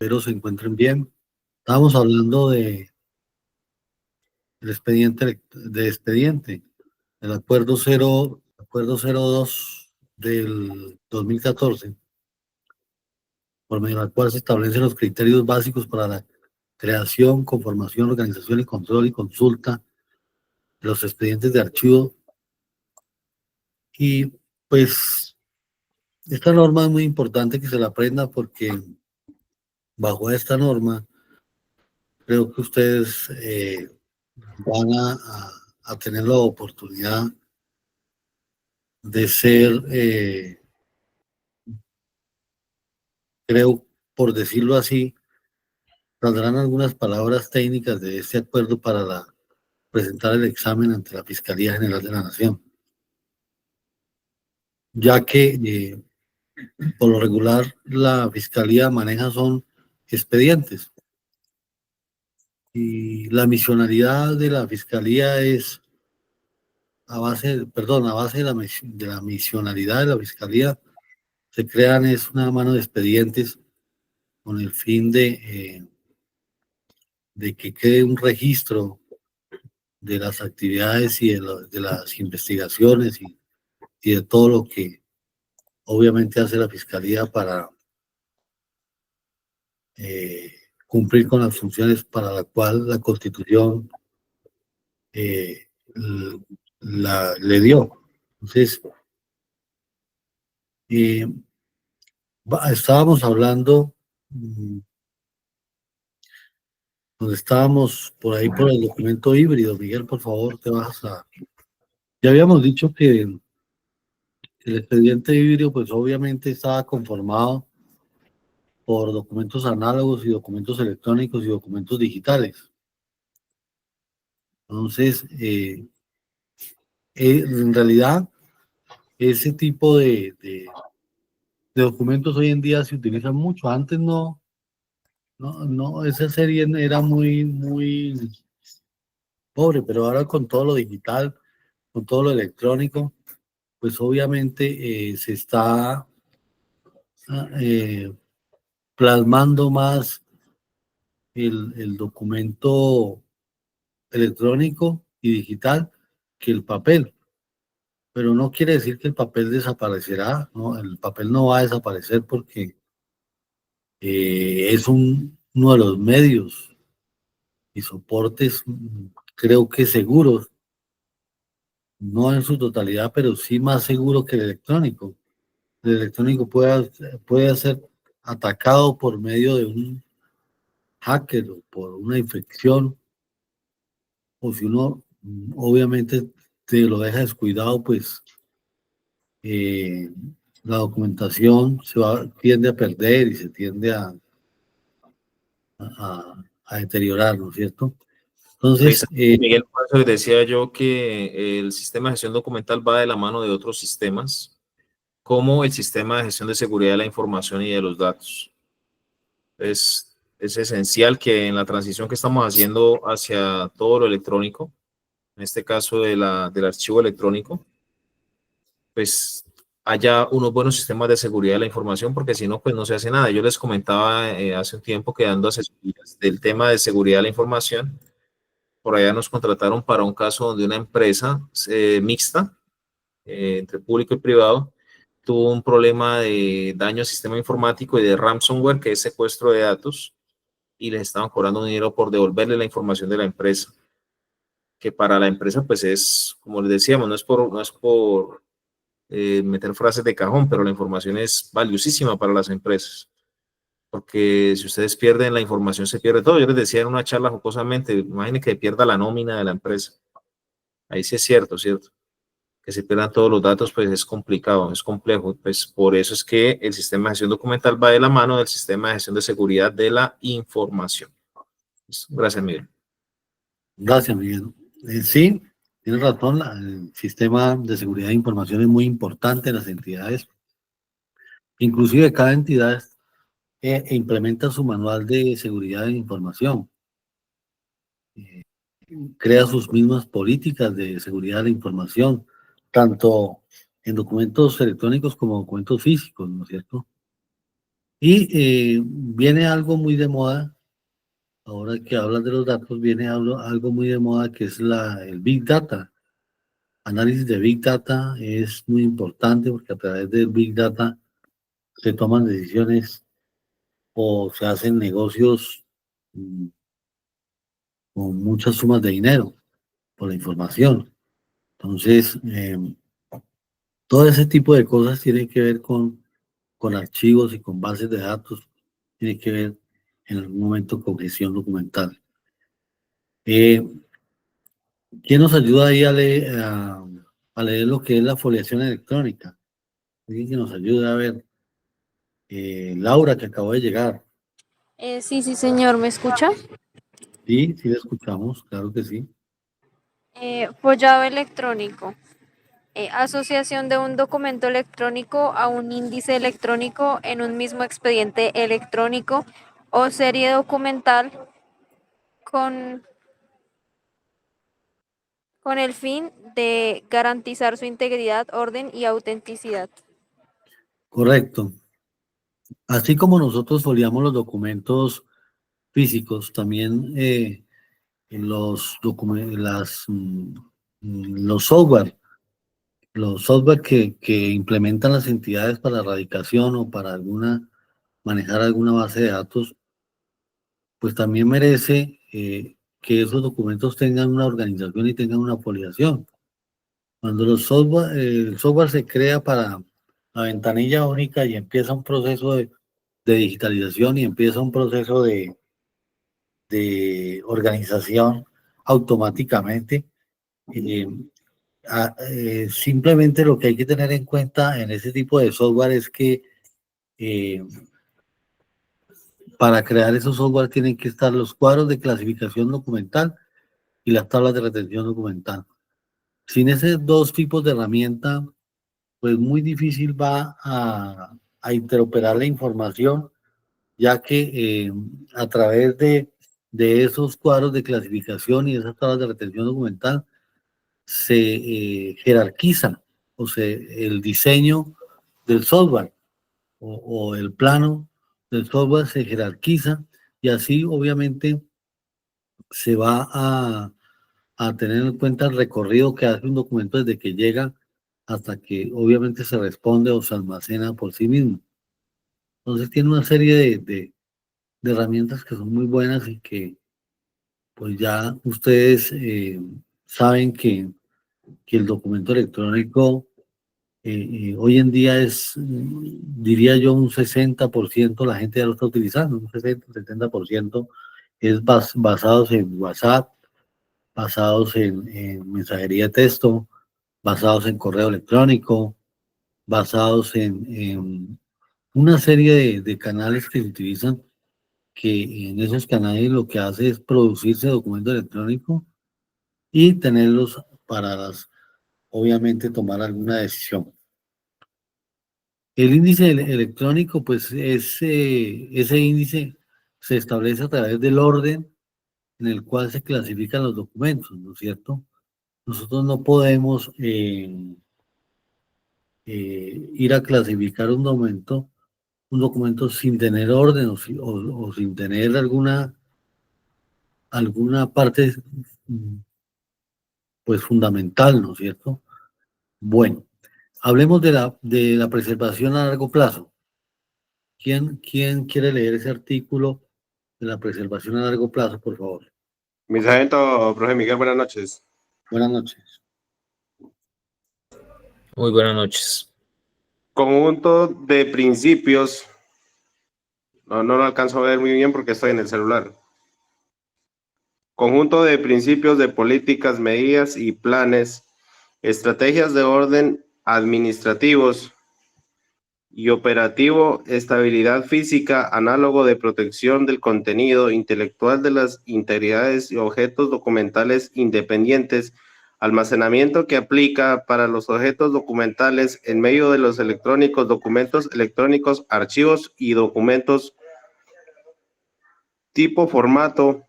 Espero se encuentren bien. Estábamos hablando del expediente, el acuerdo 02 del 2014, por medio del cual se establecen los criterios básicos para la creación, conformación, organización y control y consulta de los expedientes de archivo. Y pues esta norma es muy importante que se la aprenda porque bajo esta norma creo que ustedes van a tener la oportunidad de ser, creo, por decirlo así, saldrán algunas palabras técnicas de este acuerdo para presentar el examen ante la Fiscalía General de la Nación, ya que por lo regular la Fiscalía maneja son expedientes y la misionalidad de la Fiscalía es a base de la misionalidad de la Fiscalía se crean es una mano de expedientes con el fin de que quede un registro de las actividades y de las investigaciones y de todo lo que obviamente hace la Fiscalía para eh, cumplir con las funciones para la cual la Constitución eh, le dio. Entonces, eh, estábamos hablando, donde estábamos por ahí por el documento híbrido. Miguel, por favor, te vas a... Ya habíamos dicho que el expediente híbrido, pues obviamente estaba conformado por documentos análogos y documentos electrónicos y documentos digitales. Entonces, en realidad, ese tipo de documentos hoy en día se utilizan mucho. Antes no, esa serie era muy pobre, pero ahora con todo lo digital, con todo lo electrónico, pues obviamente se está eh, plasmando más el documento electrónico y digital que el papel, pero no quiere decir que el papel desaparecerá, ¿no? El papel no va a desaparecer porque es uno de los medios y soportes, creo que seguros, no en su totalidad, pero sí más seguro que el electrónico. El electrónico puede ser atacado por medio de un hacker o por una infección, o si uno obviamente te lo deja descuidado, pues eh, la documentación tiende a perder y se tiende a deteriorar, ¿no es cierto? Entonces, Precisamente, Miguel, por eso les decía yo que el sistema de gestión documental va de la mano de otros sistemas, como el sistema de gestión de seguridad de la información y de los datos. Es esencial que en la transición que estamos haciendo hacia todo lo electrónico, en este caso del archivo electrónico, pues haya unos buenos sistemas de seguridad de la información, porque si no, pues no se hace nada. Yo les comentaba hace un tiempo que dando asesorías del tema de seguridad de la información, por allá nos contrataron para un caso donde una empresa mixta, entre público y privado, tuvo un problema de daño al sistema informático y de ransomware, que es secuestro de datos, y les estaban cobrando dinero por devolverle la información de la empresa, que para la empresa pues es, como les decíamos, no es por meter frases de cajón, pero la información es valiosísima para las empresas, porque si ustedes pierden la información, se pierde todo. Yo les decía en una charla jocosamente, imaginen que pierda la nómina de la empresa. Ahí sí es cierto, ¿cierto? Que se pierdan todos los datos, pues es complicado, es complejo. Pues por eso es que el sistema de gestión documental va de la mano del sistema de gestión de seguridad de la información. Gracias, Miguel. gracias, Miguel. Sí, tienes razón, el sistema de seguridad de información es muy importante en las entidades. Inclusive cada entidad implementa su manual de seguridad de información, eh, crea sus mismas políticas de seguridad de la información, tanto en documentos electrónicos como documentos físicos, ¿no es cierto? Y viene algo muy de moda, ahora que hablas de los datos, viene algo muy de moda que es el Big Data. Análisis de Big Data es muy importante porque a través del Big Data se toman decisiones o se hacen negocios mm, con muchas sumas de dinero por la información. Entonces, todo ese tipo de cosas tiene que ver con archivos y con bases de datos, tiene que ver en algún momento con gestión documental. Eh, ¿Quién nos ayuda ahí a leer lo que es la foliación electrónica? Alguien que nos ayude a ver. Laura, que acabó de llegar. Sí, sí, señor, ¿me escucha? Sí, sí la escuchamos, claro que sí. Follado electrónico. Asociación de un documento electrónico a un índice electrónico en un mismo expediente electrónico o serie documental con, con el fin de garantizar su integridad, orden y autenticidad. Correcto. Así como nosotros foliamos los documentos físicos, también en los software que implementan las entidades para erradicación o para manejar alguna base de datos, pues también merece que esos documentos tengan una organización y tengan una foliación. Cuando el software se crea para la ventanilla única y empieza un proceso de digitalización y empieza un proceso de organización automáticamente, eh, simplemente lo que hay que tener en cuenta en ese tipo de software es que eh, para crear esos software tienen que estar los cuadros de clasificación documental y las tablas de retención documental. Sin esos dos tipos de herramienta, pues muy difícil va a interoperar la información, ya que a través de esos cuadros de clasificación y esas tablas de retención documental se jerarquiza el diseño del software o el plano del software se jerarquiza y así obviamente se va a tener en cuenta el recorrido que hace un documento desde que llega hasta que obviamente se responde o se almacena por sí mismo. Entonces tiene una serie de herramientas que son muy buenas y que pues ya ustedes saben que el documento electrónico hoy en día es, diría yo, un 60% la gente ya lo está utilizando, un 60-70% es basados en WhatsApp, basados en mensajería de texto, basados en correo electrónico, basados en una serie de canales que se utilizan, que en esos canales lo que hace es producirse documento electrónico y tenerlos para obviamente, tomar alguna decisión. El índice electrónico, pues ese índice se establece a través del orden en el cual se clasifican los documentos, ¿no es cierto? Nosotros no podemos ir a clasificar un documento sin tener orden o sin tener alguna parte mm, pues fundamental, ¿no es cierto? Bueno, hablemos de la preservación a largo plazo. ¿Quién quiere leer ese artículo de la preservación a largo plazo, por favor? Mi sargento, profe Miguel, buenas noches. Buenas noches. Muy buenas noches. Conjunto de principios. No lo alcanzo a ver muy bien porque estoy en el celular. Conjunto de principios de políticas, medidas y planes, estrategias de orden administrativos y operativo, estabilidad física, análogo de protección del contenido intelectual de las integridades y objetos documentales independientes, almacenamiento que aplica para los objetos documentales en medio de los electrónicos, documentos electrónicos, archivos y documentos tipo formato,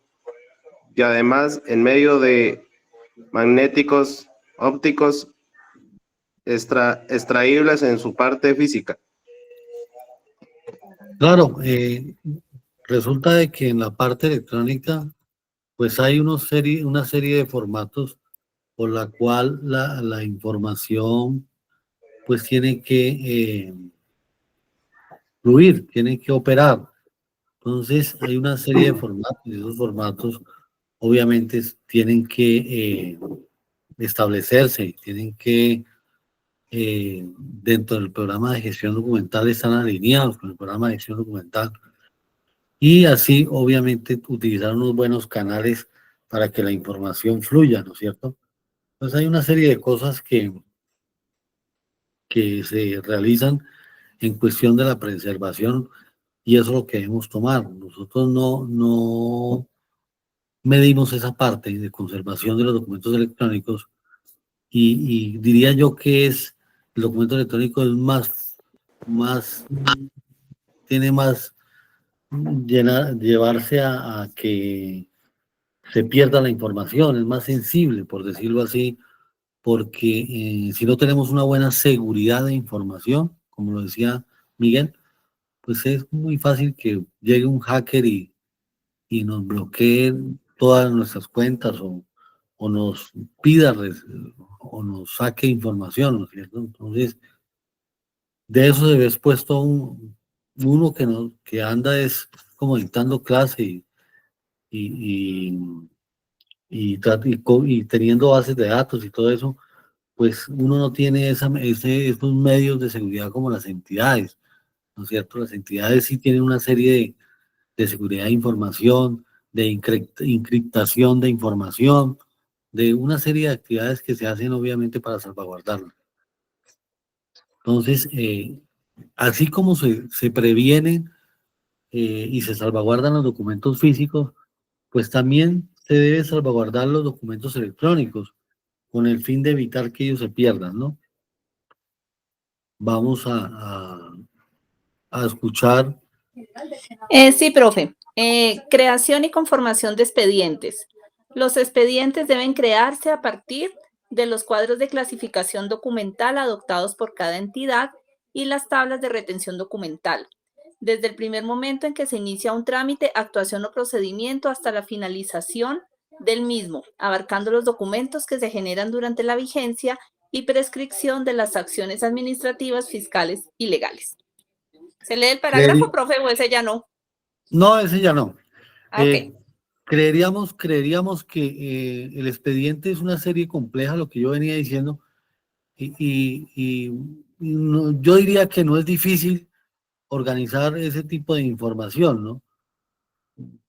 y además en medio de magnéticos, ópticos, extraíbles en su parte física. Claro, resulta de que en la parte electrónica, pues hay una serie de formatos por la cual la información pues tiene que fluir, tiene que operar. Entonces hay una serie de formatos y esos formatos obviamente tienen que establecerse, tienen que dentro del programa de gestión documental están alineados con el programa de gestión documental y así obviamente utilizar unos buenos canales para que la información fluya, ¿no es cierto? Entonces hay una serie de cosas que se realizan en cuestión de la preservación y eso es lo que debemos tomar. Nosotros no medimos esa parte de conservación de los documentos electrónicos y diría yo que el documento electrónico es más tiene más llevarse a que se pierda la información, es más sensible, por decirlo así, porque si no tenemos una buena seguridad de información, como lo decía Miguel, pues es muy fácil que llegue un hacker y nos bloquee todas nuestras cuentas o nos pida o nos saque información, ¿no es cierto? Entonces, de eso se ve expuesto uno que, no, que anda es como dictando clase y, y teniendo bases de datos y todo eso, pues uno no tiene esos medios de seguridad como las entidades, ¿no es cierto? Las entidades sí tienen una serie de seguridad de información, de encriptación de información, de una serie de actividades que se hacen obviamente para salvaguardarla. Entonces, así como se previenen y se salvaguardan los documentos físicos, pues también se debe salvaguardar los documentos electrónicos con el fin de evitar que ellos se pierdan, ¿no? Vamos a escuchar. Sí, profe. Creación y conformación de expedientes. Los expedientes deben crearse a partir de los cuadros de clasificación documental adoptados por cada entidad y las tablas de retención documental. Desde el primer momento en que se inicia un trámite, actuación o procedimiento hasta la finalización del mismo, abarcando los documentos que se generan durante la vigencia y prescripción de las acciones administrativas, fiscales y legales. ¿Se lee el parágrafo, profe, o ese ya no? No, ese ya no. Ok. Creeríamos que el expediente es una serie compleja, lo que yo venía diciendo, yo diría que no es difícil organizar ese tipo de información, ¿no?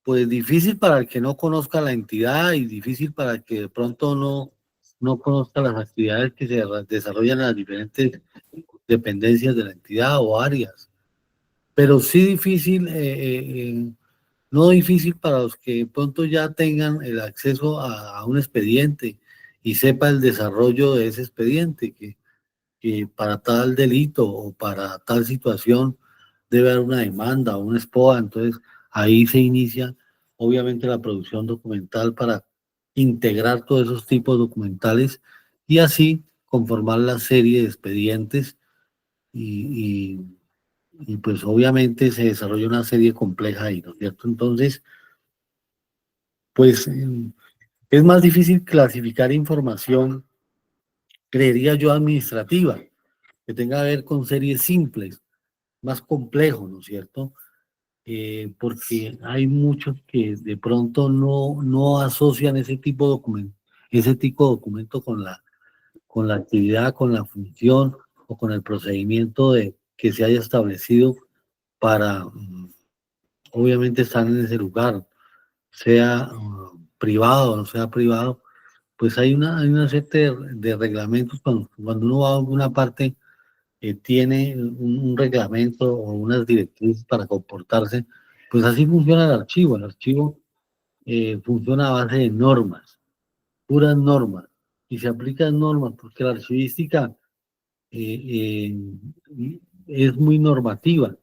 Pues difícil para el que no conozca la entidad y difícil para el que de pronto no conozca las actividades que se desarrollan en las diferentes dependencias de la entidad o áreas. Pero sí difícil, no difícil para los que de pronto ya tengan el acceso a un expediente y sepa el desarrollo de ese expediente, que para tal delito o para tal situación debe haber una demanda o una SPOA, entonces ahí se inicia obviamente la producción documental para integrar todos esos tipos documentales y así conformar la serie de expedientes y pues obviamente se desarrolla una serie compleja ahí, ¿no es cierto? Entonces, pues es más difícil clasificar información, creería yo, administrativa, que tenga que ver con series simples, más complejo, ¿no es cierto? Porque hay muchos que de pronto no asocian ese tipo de documento con la actividad, con la función o con el procedimiento que se haya establecido para, obviamente, estar en ese lugar, sea privado o no sea privado, pues hay una serie de reglamentos cuando uno va a alguna parte tiene un reglamento o unas directrices para comportarse, pues así funciona el archivo funciona a base de normas, puras normas, y se aplican normas porque la archivística eh, es muy normativa,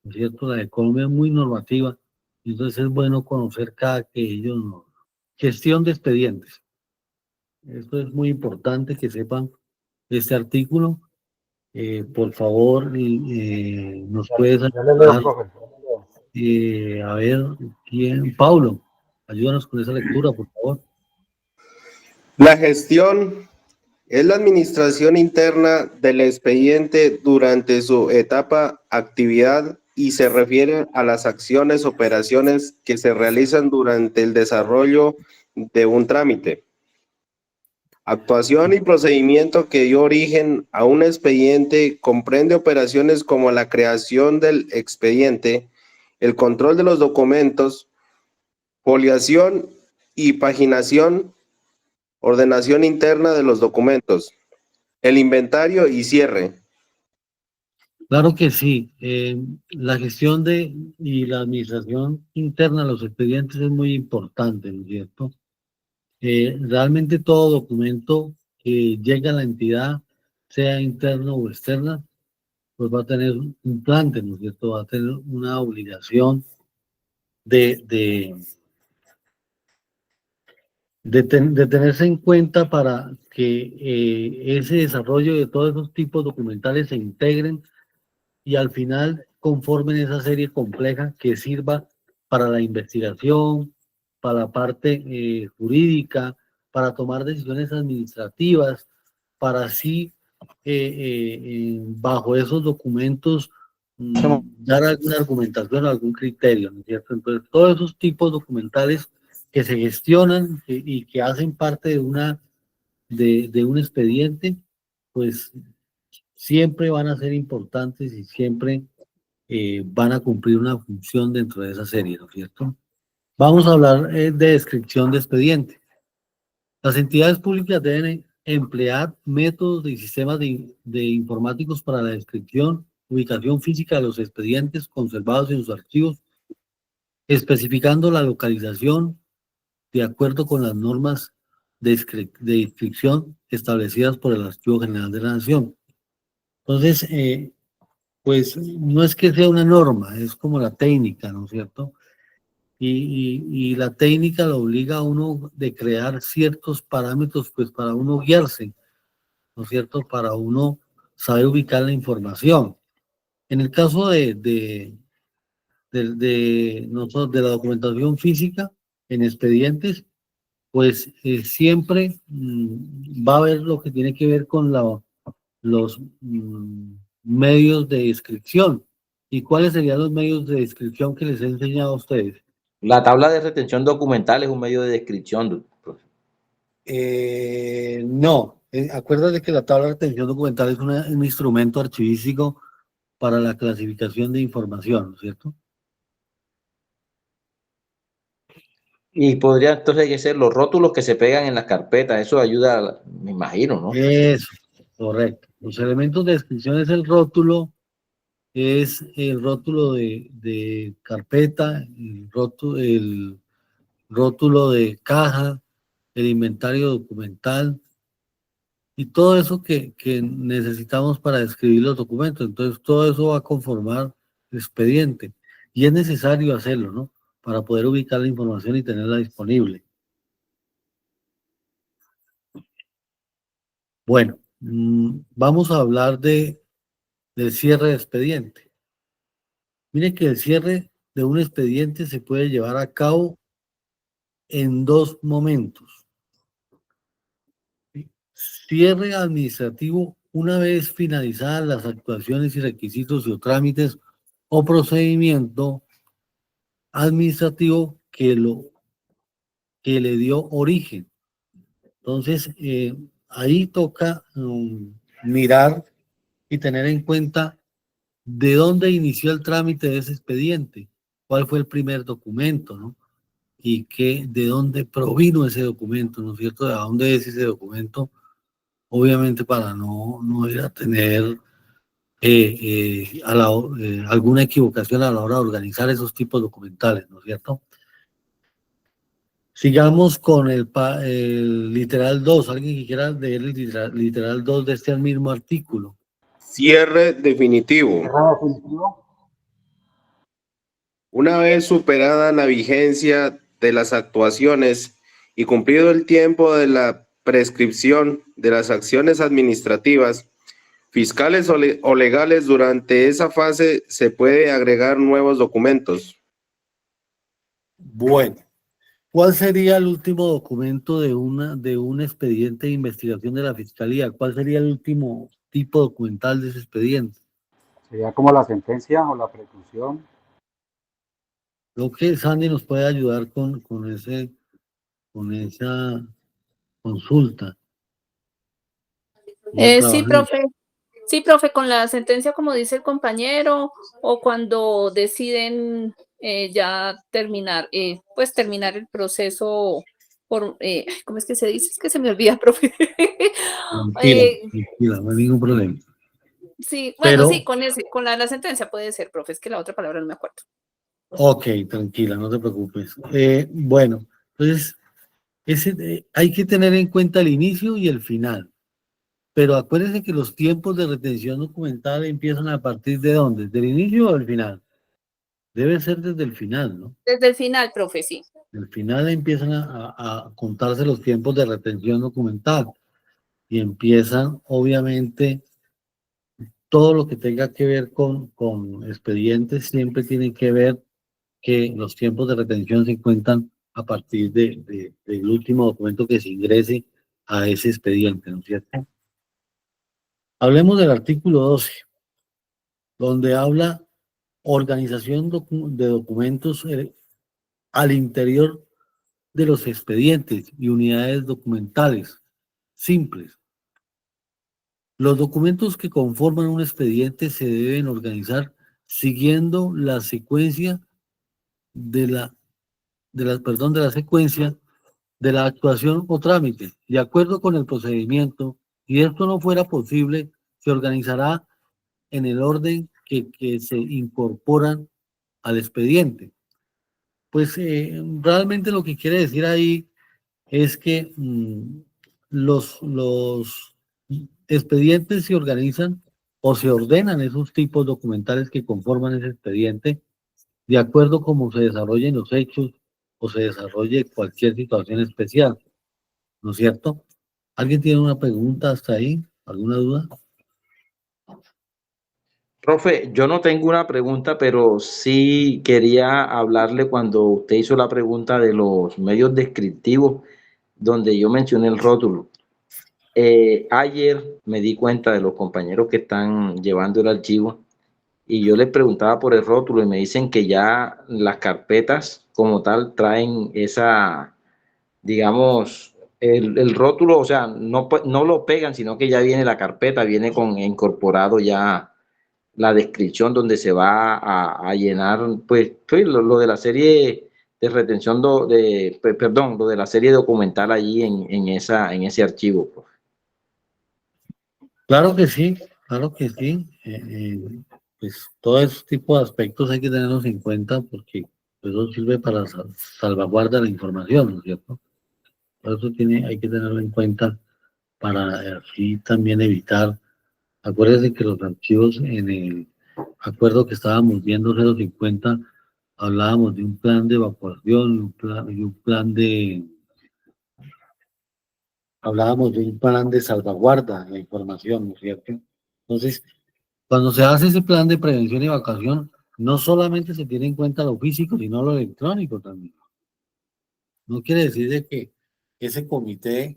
¿no es cierto? La de Colombia es muy normativa, entonces es bueno conocer cada que ellos no. Gestión de expedientes. Esto es muy importante que sepan este artículo. Por favor, nos puedes Ya le leo, ayudar profe. A ver, Paulo, ayúdanos con esa lectura, por favor. La gestión es la administración interna del expediente durante su etapa actividad y se refiere a las acciones, operaciones que se realizan durante el desarrollo de un trámite. Actuación y procedimiento que dio origen a un expediente comprende operaciones como la creación del expediente, el control de los documentos, foliación y paginación, ordenación interna de los documentos, el inventario y cierre. Claro que sí. La gestión y la administración interna de los expedientes es muy importante, ¿no es cierto? Realmente todo documento que llega a la entidad, sea interno o externa, pues va a tener un plante, ¿no es cierto? Va a tener una obligación de de tenerse en cuenta para que ese desarrollo de todos esos tipos documentales se integren y al final conformen esa serie compleja que sirva para la investigación, para la parte jurídica, para tomar decisiones administrativas, para así, bajo esos documentos, dar alguna argumentación, algún criterio, ¿no es cierto? Entonces, todos esos tipos documentales que se gestionan y que hacen parte de un expediente, pues siempre van a ser importantes y siempre van a cumplir una función dentro de esa serie, ¿no es cierto? Vamos a hablar de descripción de expediente. Las entidades públicas deben emplear métodos y sistemas de informáticos para la descripción, ubicación física de los expedientes conservados en sus archivos, especificando la localización de acuerdo con las normas de inscripción establecidas por el Archivo General de la Nación. Entonces, pues no es que sea una norma, es como la técnica, ¿no es cierto? Y la técnica lo obliga a uno de crear ciertos parámetros, pues para uno guiarse, ¿no es cierto? Para uno saber ubicar la información. En el caso nosotros, de la documentación física en expedientes, pues siempre va a haber lo que tiene que ver con los medios de descripción. ¿Y cuáles serían los medios de descripción que les he enseñado a ustedes? La tabla de retención documental es un medio de descripción, profe. No, acuérdate que la tabla de retención documental es un instrumento archivístico para la clasificación de información, ¿no es cierto? Y podría entonces ser los rótulos que se pegan en las carpetas, eso ayuda, me imagino, ¿no? Eso, correcto. Los elementos de descripción es el rótulo de carpeta, el rótulo de caja, el inventario documental y todo eso que necesitamos para describir los documentos. Entonces, todo eso va a conformar el expediente y es necesario hacerlo, ¿no? Para poder ubicar la información y tenerla disponible. Bueno, vamos a hablar del cierre de expediente. Mire que el cierre de un expediente se puede llevar a cabo en dos momentos. Cierre administrativo una vez finalizadas las actuaciones y requisitos o trámites o procedimiento administrativo que le dio origen. Entonces, ahí toca mirar y tener en cuenta de dónde inició el trámite de ese expediente, cuál fue el primer documento, ¿no? Y de dónde provino ese documento, ¿no es cierto? ¿De dónde es ese documento? Obviamente para no ir a tener alguna equivocación a la hora de organizar esos tipos documentales, ¿no es cierto? Sigamos con el literal 2. ¿Alguien que quiera leer el literal 2 de este mismo artículo? Cierre definitivo. Una vez superada la vigencia de las actuaciones y cumplido el tiempo de la prescripción de las acciones administrativas, fiscales o legales, durante esa fase se puede agregar nuevos documentos. Bueno, ¿cuál sería el último documento de un expediente de investigación de la Fiscalía? ¿Cuál sería el último tipo documental de ese expediente? Sería como la sentencia o la preclusión. Creo que Sandy nos puede ayudar con esa consulta. Sí, profe. Sí, profe, con la sentencia, como dice el compañero, o cuando deciden ya terminar, pues terminar el proceso por, ¿cómo es que se dice? Es que se me olvida, profe. Tranquila, no hay ningún problema. Sí, bueno, Pero, sí, con la sentencia puede ser, profe, es que la otra palabra no me acuerdo. ok, tranquila, no te preocupes. Bueno, entonces, hay que tener en cuenta el inicio y el final. Pero acuérdense que los tiempos de retención documental empiezan a partir de ¿dónde? ¿Del inicio o del final? Debe ser desde el final, ¿no? Desde el final, profe, sí. Del final empiezan a contarse los tiempos de retención documental y empiezan, obviamente, todo lo que tenga que ver con expedientes siempre tiene que ver que los tiempos de retención se cuentan a partir del último documento que se ingrese a ese expediente, ¿no es cierto? Hablemos del artículo 12, donde habla organización de documentos al interior de los expedientes y unidades documentales simples. Los documentos que conforman un expediente se deben organizar siguiendo la secuencia de la secuencia de la actuación o trámite, de acuerdo con el procedimiento. Si esto no fuera posible, se organizará en el orden que se incorporan al expediente. Pues realmente lo que quiere decir ahí es que los expedientes se organizan o se ordenan esos tipos documentales que conforman ese expediente de acuerdo como se desarrollen los hechos o se desarrolle cualquier situación especial, ¿no es cierto? ¿Alguien tiene una pregunta hasta ahí? ¿Alguna duda? Profe, yo no tengo una pregunta, pero sí quería hablarle cuando usted hizo la pregunta de los medios descriptivos, donde yo mencioné el rótulo. Ayer me di cuenta de los compañeros que están llevando el archivo y yo les preguntaba por el rótulo y me dicen que ya las carpetas como tal traen esa, digamos, el rótulo, o sea, no lo pegan, sino que ya viene la carpeta, viene con incorporado ya la descripción donde se va a llenar, pues lo de la serie de retención, perdón, lo de la serie documental allí en ese archivo, pues. Claro que sí, claro que sí. Pues todo ese tipo de aspectos hay que tenerlos en cuenta porque eso sirve para salvaguardar la información, ¿no es cierto? Por eso hay que tenerlo en cuenta para así también evitar. Acuérdense que los archivos en el acuerdo que estábamos viendo 050 hablábamos de un plan de evacuación hablábamos de un plan de salvaguarda de la información, ¿no es cierto? Entonces, cuando se hace ese plan de prevención y evacuación, no solamente se tiene en cuenta lo físico, sino lo electrónico también. No quiere decir de que ese comité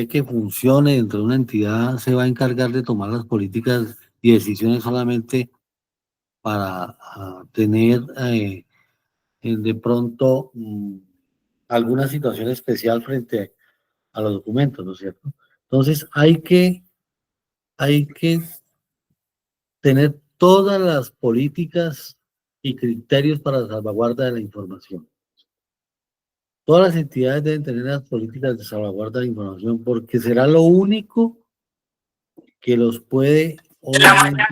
que funcione dentro de una entidad se va a encargar de tomar las políticas y decisiones solamente para tener de pronto alguna situación especial frente a los documentos, ¿no es cierto? Entonces hay que tener todas las políticas y criterios para la salvaguarda de la información. Todas las entidades deben tener las políticas de salvaguarda de la información porque será lo único que los puede, obviamente,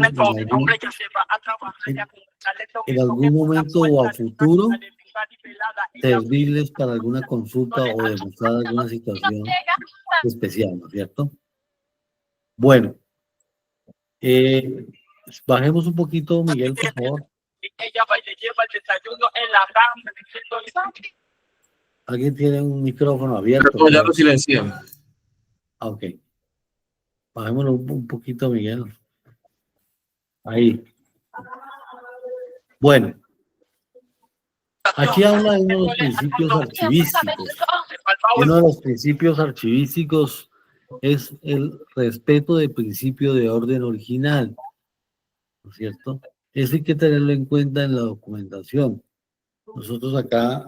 en algún momento o a futuro, servirles para alguna consulta o demostrar alguna situación especial, ¿no es cierto? Bueno, bajemos un poquito, Miguel, por favor. ¿Alguien tiene un micrófono abierto? No, ya lo silencié. Ah, ok. Bajémoslo un poquito, Miguel. Ahí. Bueno. Aquí habla de uno de los principios archivísticos. Uno de los principios archivísticos es el respeto del principio de orden original, ¿no es cierto? Eso hay que tenerlo en cuenta en la documentación. Nosotros acá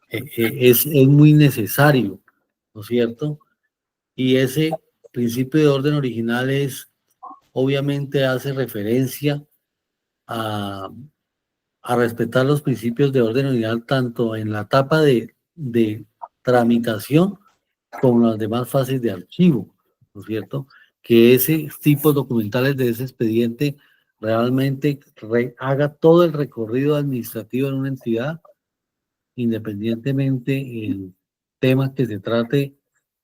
es muy necesario, ¿no es cierto? Y ese principio de orden original obviamente hace referencia a respetar los principios de orden original tanto en la etapa de tramitación como en las demás fases de archivo, ¿no es cierto? Que ese tipo documentales de ese expediente realmente haga todo el recorrido administrativo en una entidad, independientemente el tema que se trate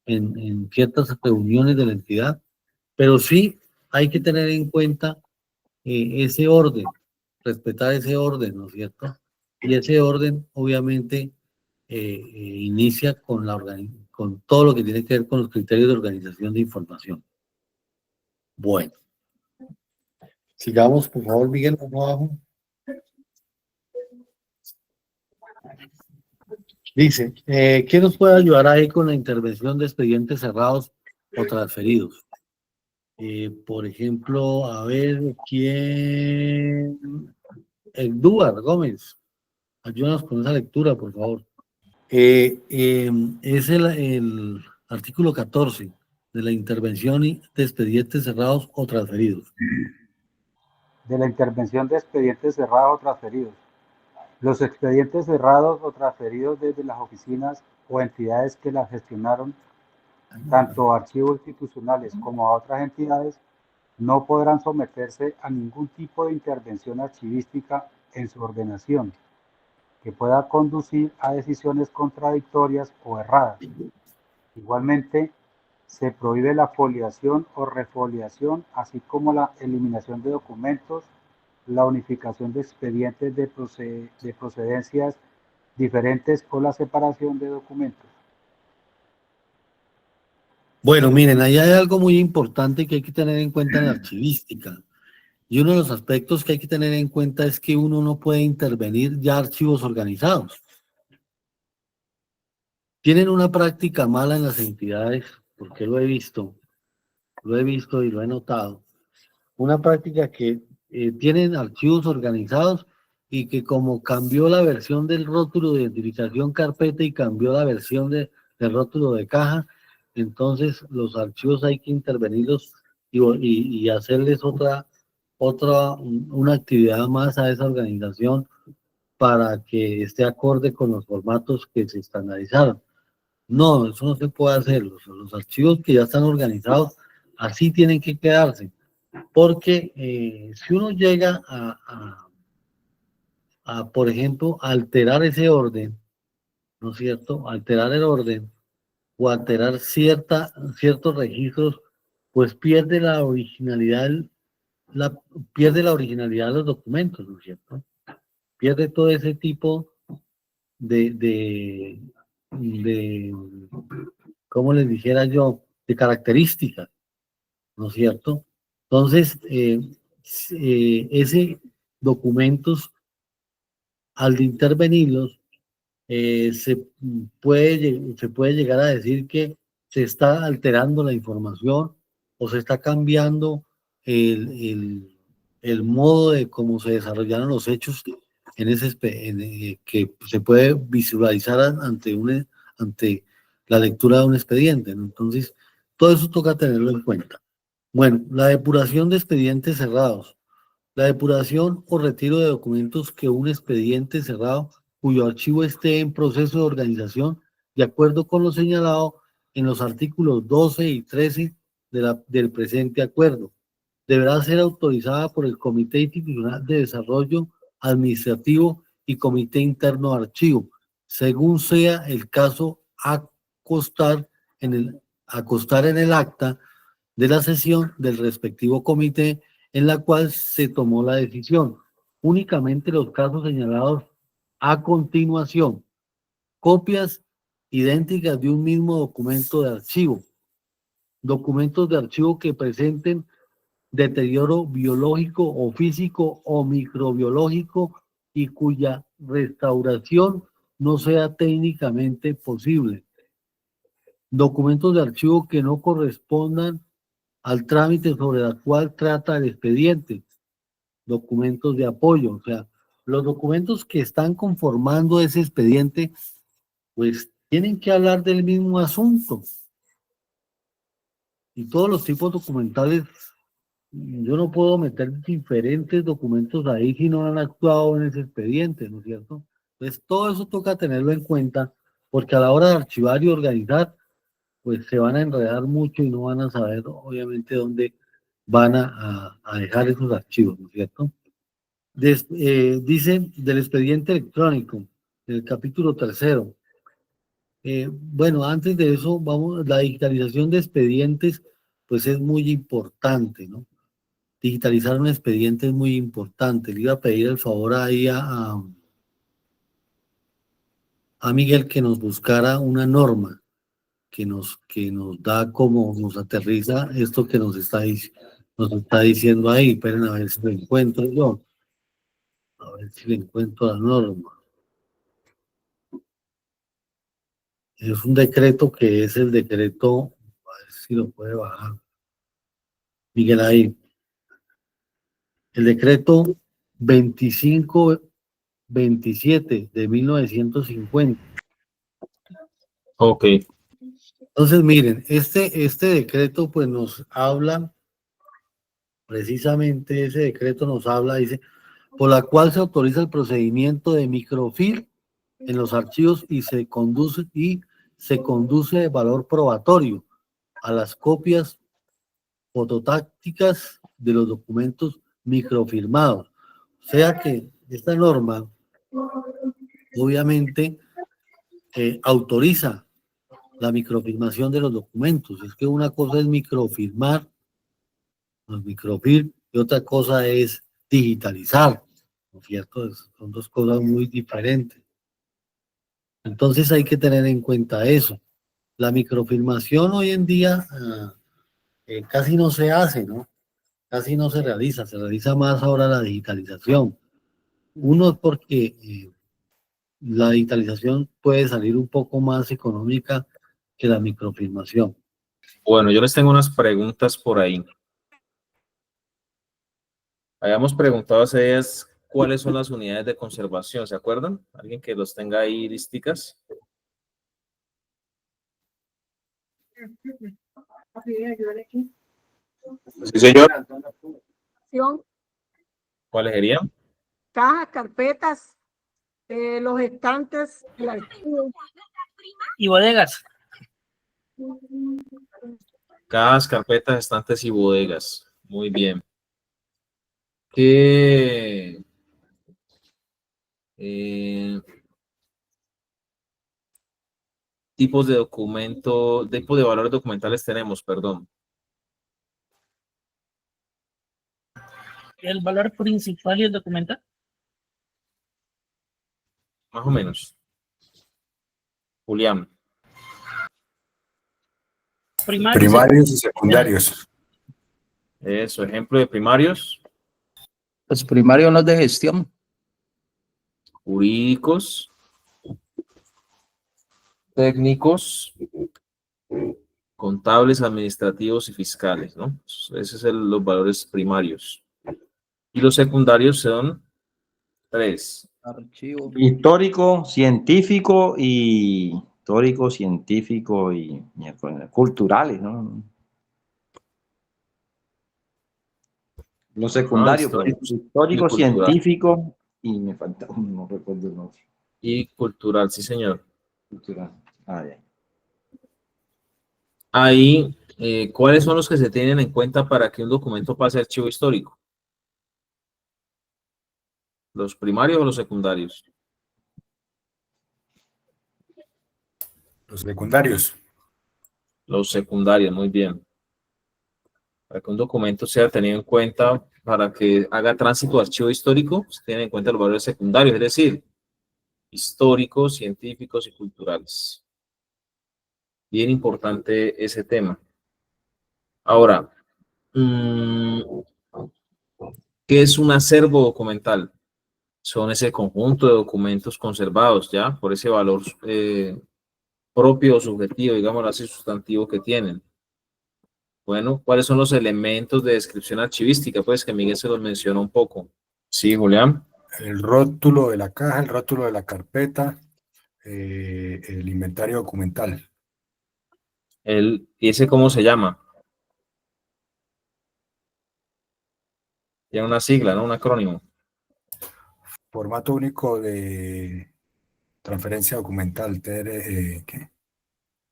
en ciertas reuniones de la entidad, pero sí hay que tener en cuenta ese orden, respetar ese orden, ¿no es cierto? Y ese orden, obviamente, inicia con todo lo que tiene que ver con los criterios de organización de información. Bueno, sigamos, por favor, Miguel, por abajo. Dice, ¿quién nos puede ayudar ahí con la intervención de expedientes cerrados o transferidos? Por ejemplo, a ver, ¿quién? Eduard Gómez, ayúdanos con esa lectura, por favor. Es el artículo 14 de la intervención de expedientes cerrados o transferidos. De la intervención de expedientes cerrados o transferidos. Los expedientes cerrados o transferidos desde las oficinas o entidades que las gestionaron, tanto a archivos institucionales como a otras entidades, no podrán someterse a ningún tipo de intervención archivística en su ordenación que pueda conducir a decisiones contradictorias o erradas. Igualmente, se prohíbe la foliación o refoliación, así como la eliminación de documentos, la unificación de expedientes de procedencias diferentes o la separación de documentos. Bueno, miren, ahí hay algo muy importante que hay que tener en cuenta en la archivística. Y uno de los aspectos que hay que tener en cuenta es que uno no puede intervenir ya archivos organizados. Tienen una práctica mala en las entidades, porque lo he visto y lo he notado. Una práctica que tienen archivos organizados y que como cambió la versión del rótulo de identificación carpeta y cambió la versión del rótulo de caja, entonces los archivos hay que intervenirlos y hacerles una actividad más a esa organización para que esté acorde con los formatos que se estandarizaron. No, eso no se puede hacer. Los archivos que ya están organizados, así tienen que quedarse. Porque si uno llega por ejemplo, alterar ese orden, ¿no es cierto? Alterar el orden o alterar ciertos registros, pues pierde la originalidad de los documentos, ¿no es cierto? Pierde todo ese tipo de ¿cómo les dijera yo? De características, ¿no es cierto? Entonces, ese documentos, al intervenirlos, se puede llegar a decir que se está alterando la información o se está cambiando el modo de cómo se desarrollaron los hechos que se puede visualizar ante la lectura de un expediente, ¿no? Entonces, todo eso toca tenerlo en cuenta. Bueno, la depuración de expedientes cerrados. La depuración o retiro de documentos que un expediente cerrado cuyo archivo esté en proceso de organización de acuerdo con lo señalado en los artículos 12 y 13 del presente acuerdo. Deberá ser autorizada por el Comité Institucional de Desarrollo Administrativo y Comité Interno de Archivo, según sea el caso acostar en el acta de la sesión del respectivo comité en la cual se tomó la decisión. Únicamente los casos señalados a continuación. Copias idénticas de un mismo documento de archivo. Documentos de archivo que presenten deterioro biológico o físico o microbiológico y cuya restauración no sea técnicamente posible. Documentos de archivo que no correspondan al trámite sobre el cual trata el expediente. Documentos de apoyo, o sea, los documentos que están conformando ese expediente, pues tienen que hablar del mismo asunto. Y todos los tipos documentales, yo no puedo meter diferentes documentos ahí si no han actuado en ese expediente, ¿no es cierto? Entonces, todo eso toca tenerlo en cuenta, porque a la hora de archivar y organizar, pues se van a enredar mucho y no van a saber, obviamente, dónde van a dejar esos archivos, ¿no es cierto? Dice del expediente electrónico, el capítulo 3. Bueno, antes de eso, vamos, la digitalización de expedientes, pues es muy importante, ¿no? Digitalizar un expediente es muy importante. Le iba a pedir el favor ahí a Miguel que nos buscara una norma que nos da como, nos aterriza esto que nos está diciendo ahí. Esperen a ver si lo encuentro yo. A ver si le encuentro la norma. Es un decreto que es el decreto, a ver si lo puede bajar. Miguel ahí. El decreto 2527 de 1950. Ok. Entonces, miren, este decreto pues nos habla, precisamente ese decreto nos habla, dice, por la cual se autoriza el procedimiento de microfilm en los archivos y se conduce de valor probatorio a las copias fototácticas de los documentos microfirmados. O sea que esta norma obviamente autoriza la microfilmación de los documentos. Es que una cosa es microfirmar, los microfilm, y otra cosa es digitalizar, ¿no es cierto? Son dos cosas muy diferentes. Entonces hay que tener en cuenta eso. La microfilmación hoy en día casi no se hace, ¿no? Casi no se realiza más ahora la digitalización. Uno es porque la digitalización puede salir un poco más económica que la microfilmación. Bueno, yo les tengo unas preguntas por ahí. Habíamos preguntado hace días cuáles son las unidades de conservación, ¿se acuerdan? ¿Alguien que los tenga ahí listicas? Sí, señor. ¿Cuáles serían? Cajas, carpetas, los estantes, el archivo. Y bodegas. Cajas, carpetas, estantes y bodegas. Muy bien. ¿Qué tipos de tipo de valores documentales tenemos, perdón? El valor principal y el documental. Más o menos. Julián. Primarios y secundarios. Eso, ejemplo de primarios. Los primarios los de gestión. Jurídicos. Técnicos. Contables, administrativos y fiscales, ¿no? Esos son los valores primarios. Y los secundarios son 3. Archivo. Histórico, científico y culturales, ¿no? Los secundarios, histórico, científico y me falta uno, no recuerdo el nombre. Y cultural, sí, señor. Cultural. Bien. Ahí, ¿cuáles son los que se tienen en cuenta para que un documento pase a archivo histórico? ¿Los primarios o los secundarios? Los secundarios. Los secundarios, muy bien. Para que un documento sea tenido en cuenta, para que haga tránsito a archivo histórico, se tienen en cuenta los valores secundarios, es decir, históricos, científicos y culturales. Bien importante ese tema. Ahora, ¿qué es un acervo documental? son ese conjunto de documentos conservados, ¿ya? Por ese valor propio o subjetivo, digamos así, sustantivo que tienen. Bueno, ¿cuáles son los elementos de descripción archivística? Pues que Miguel se los mencionó un poco. Sí, Julián. El rótulo de la caja, el rótulo de la carpeta, el inventario documental. ¿Y ese cómo se llama? Tiene una sigla, ¿no? Un acrónimo. Formato único de transferencia documental, ¿qué?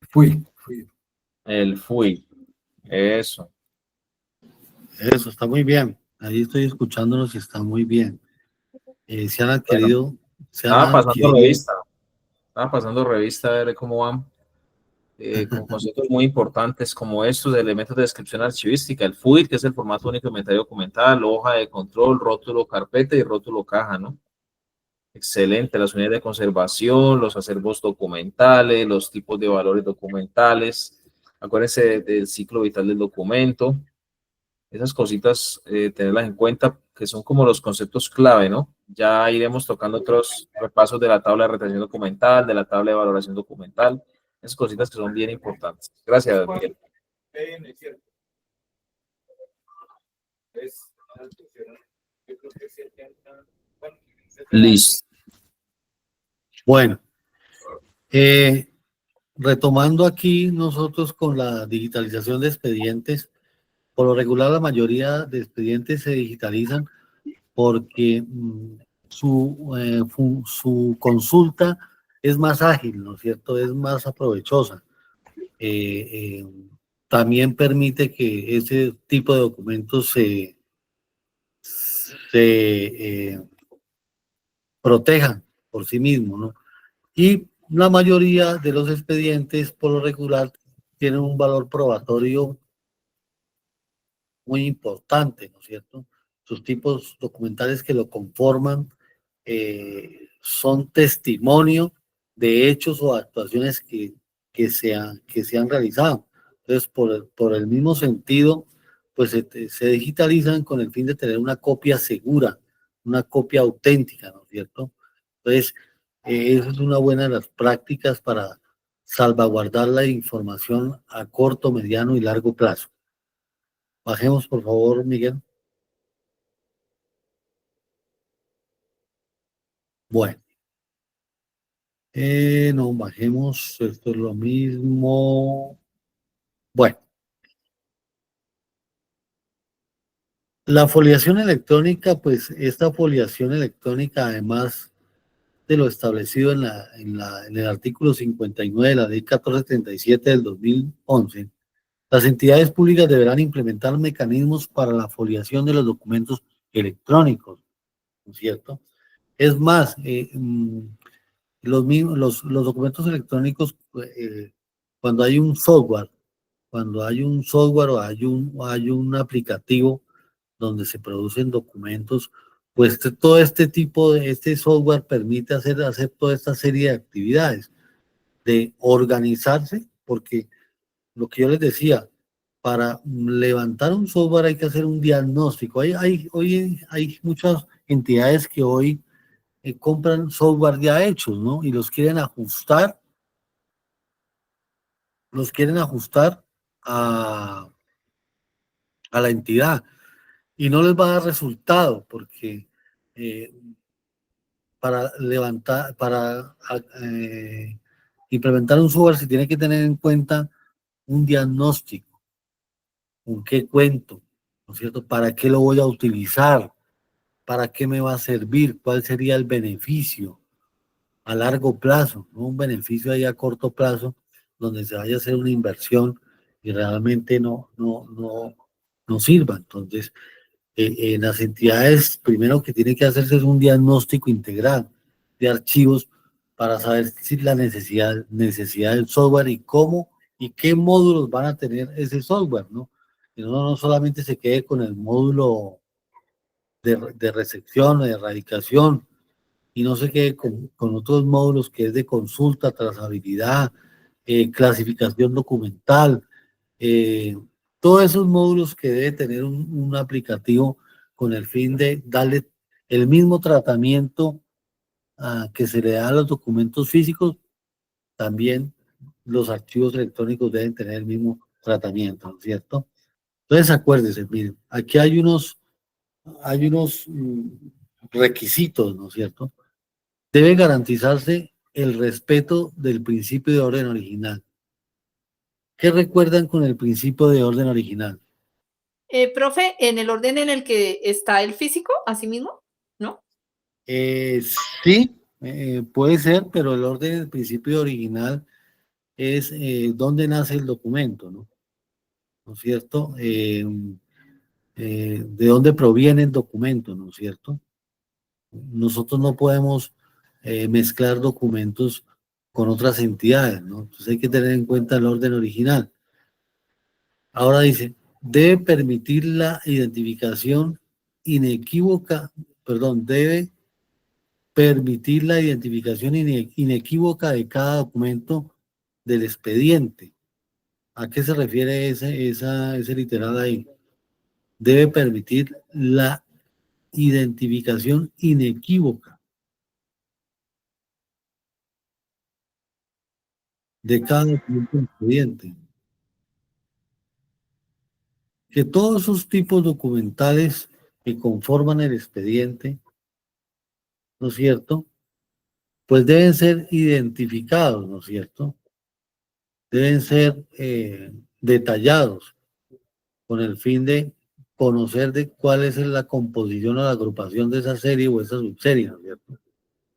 FUI. El FUI. Eso. Eso está muy bien. Ahí estoy escuchándolos y está muy bien. Se han adquirido, Estaba pasando revista a ver cómo van. Con conceptos muy importantes como estos de elementos de descripción archivística, el FUID, que es el formato único de inventario documental, hoja de control, rótulo carpeta y rótulo caja, ¿no? Excelente, las unidades de conservación, los acervos documentales, los tipos de valores documentales, acuérdense del ciclo vital del documento, esas cositas, tenerlas en cuenta, que son como los conceptos clave, ¿no? Ya iremos tocando otros repasos de la tabla de retención documental, de la tabla de valoración documental, esas cositas que son bien importantes. Gracias, Miguel. Listo. Bueno, retomando aquí nosotros con la digitalización de expedientes, por lo regular la mayoría de expedientes se digitalizan porque su consulta es más ágil, ¿no es cierto? Es más aprovechosa. También permite que ese tipo de documentos se protejan por sí mismos, ¿no? Y la mayoría de los expedientes, por lo regular, tienen un valor probatorio muy importante, ¿no es cierto? Sus tipos documentales que lo conforman son testimonio de hechos o actuaciones que se han realizado. Entonces, por el mismo sentido, pues se digitalizan con el fin de tener una copia segura, una copia auténtica, ¿no es cierto? Entonces, esa es una buena de las prácticas para salvaguardar la información a corto, mediano y largo plazo. Bajemos, por favor, Miguel. Bueno. No, bajemos, esto es lo mismo. Bueno. La foliación electrónica, pues esta foliación electrónica, además de lo establecido en el artículo 59 de la Ley 1437 del 2011, las entidades públicas deberán implementar mecanismos para la foliación de los documentos electrónicos, ¿no es cierto? Es más, los documentos electrónicos, cuando hay un software, o hay un aplicativo donde se producen documentos, pues todo este software permite hacer toda esta serie de actividades, de organizarse, porque lo que yo les decía, para levantar un software hay que hacer un diagnóstico. Hoy hay muchas entidades que hoy compran software ya hechos, ¿no? Y los quieren ajustar a la entidad y no les va a dar resultado porque para implementar un software se tiene que tener en cuenta un diagnóstico, con qué cuento, ¿no es cierto? ¿Para qué lo voy a utilizar? ¿Para qué me va a servir? ¿Cuál sería el beneficio a largo plazo? ¿No? Un beneficio ahí a corto plazo donde se vaya a hacer una inversión y realmente no sirva. Entonces, en las entidades, primero que tiene que hacerse es un diagnóstico integral de archivos para saber si la necesidad del software y cómo y qué módulos van a tener ese software, ¿no? Que no solamente se quede con el módulo de recepción o de erradicación y no se quede con otros módulos que es de consulta, trazabilidad, clasificación documental, todos esos módulos que debe tener un aplicativo con el fin de darle el mismo tratamiento que se le da a los documentos físicos, también los archivos electrónicos deben tener el mismo tratamiento, ¿no es cierto? Entonces, acuérdense, miren, aquí hay unos requisitos, ¿no es cierto? Debe garantizarse el respeto del principio de orden original. ¿Qué recuerdan con el principio de orden original? Profe, en el orden en el que está el físico, así mismo, ¿no? Sí, puede ser, pero el orden del principio original es dónde nace el documento, ¿no? ¿No es cierto? De dónde proviene el documento, ¿no es cierto? Nosotros no podemos mezclar documentos con otras entidades, ¿no? Entonces hay que tener en cuenta el orden original. Ahora dice, debe permitir la identificación inequívoca, perdón, debe permitir la identificación inequívoca de cada documento del expediente. ¿A qué se refiere ese literal ahí? Debe permitir la identificación inequívoca de cada documento del expediente. Que todos esos tipos documentales que conforman el expediente, ¿no es cierto? Pues deben ser identificados, ¿no es cierto? Deben ser detallados con el fin de conocer de cuál es la composición o la agrupación de esa serie o esa subserie, ¿no es cierto?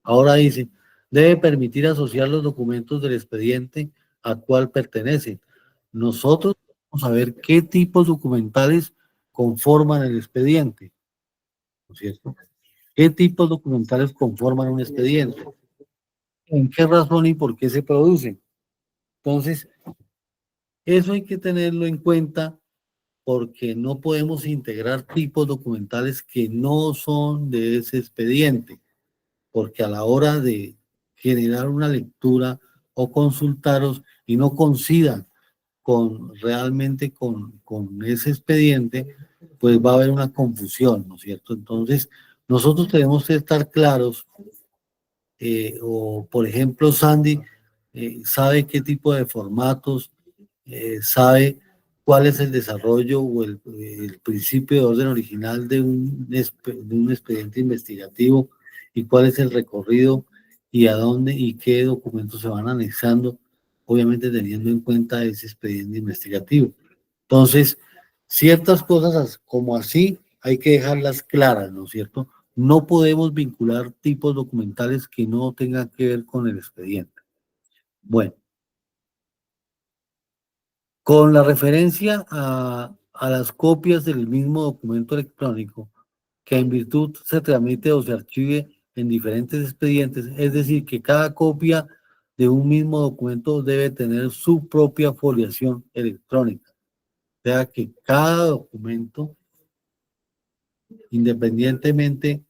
Ahora dice, debe permitir asociar los documentos del expediente a cuál pertenecen. Nosotros vamos a ver qué tipos documentales conforman el expediente, ¿no es cierto? ¿Qué tipos documentales conforman un expediente? ¿En qué razón y por qué se producen? Entonces, eso hay que tenerlo en cuenta porque no podemos integrar tipos documentales que no son de ese expediente, porque a la hora de generar una lectura o consultaros y no coincidan realmente con ese expediente, pues va a haber una confusión, ¿no es cierto? Entonces, nosotros tenemos que estar claros, o por ejemplo, Sandy sabe qué tipo de formatos, sabe cuál es el desarrollo o el principio de orden original de un expediente investigativo y cuál es el recorrido y a dónde y qué documentos se van anexando, obviamente teniendo en cuenta ese expediente investigativo. Entonces, ciertas cosas como así hay que dejarlas claras, ¿no es cierto? No podemos vincular tipos documentales que no tengan que ver con el expediente. Bueno, con la referencia a las copias del mismo documento electrónico, que en virtud se tramite o se archive en diferentes expedientes, es decir, que cada copia de un mismo documento debe tener su propia foliación electrónica. O sea que cada documento, independientemente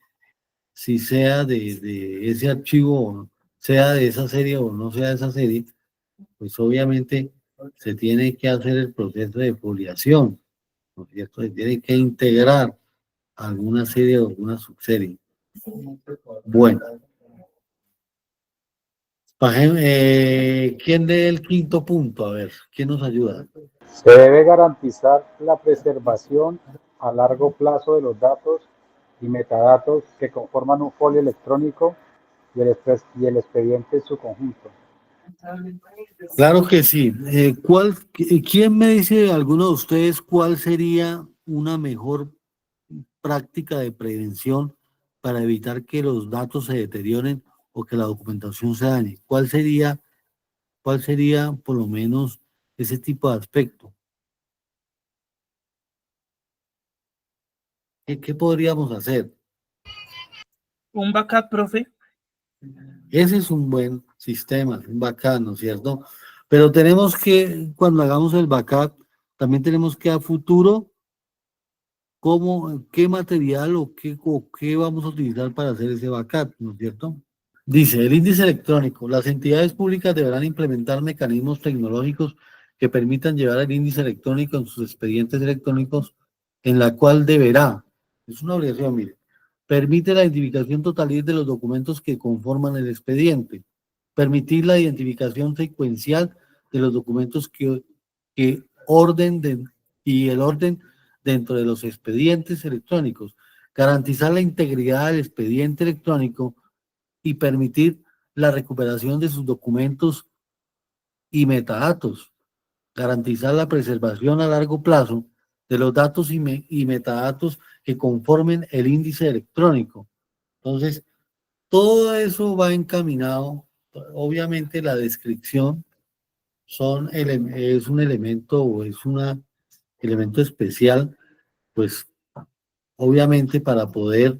si sea de ese archivo, sea de esa serie o no sea de esa serie, pues obviamente se tiene que hacer el proceso de foliación, ¿no es cierto? Se tiene que integrar alguna serie o alguna subserie. Bueno, ¿quién lee el quinto punto? A ver, ¿quién nos ayuda? Se debe garantizar la preservación a largo plazo de los datos y metadatos que conforman un folio electrónico y el expediente en su conjunto. Claro que sí. ¿Quién me dice, alguno de ustedes, cuál sería una mejor práctica de prevención para evitar que los datos se deterioren o que la documentación se dañe? ¿Cuál sería por lo menos ese tipo de aspecto? ¿Qué podríamos hacer? Un backup, profe. Ese es un buen sistema, un backup, ¿no es cierto? Pero tenemos que, cuando hagamos el backup, también tenemos que a futuro, qué material o qué vamos a utilizar para hacer ese backup, ¿no es cierto? Dice, el índice electrónico. Las entidades públicas deberán implementar mecanismos tecnológicos que permitan llevar el índice electrónico en sus expedientes electrónicos, en la cual deberá, es una obligación, mire, permite la identificación total de los documentos que conforman el expediente, permitir la identificación secuencial de los documentos y el orden dentro de los expedientes electrónicos, garantizar la integridad del expediente electrónico y permitir la recuperación de sus documentos y metadatos, garantizar la preservación a largo plazo de los datos y metadatos que conformen el índice electrónico. Entonces, todo eso va encaminado. Obviamente la descripción es un elemento o es un elemento especial, pues obviamente para poder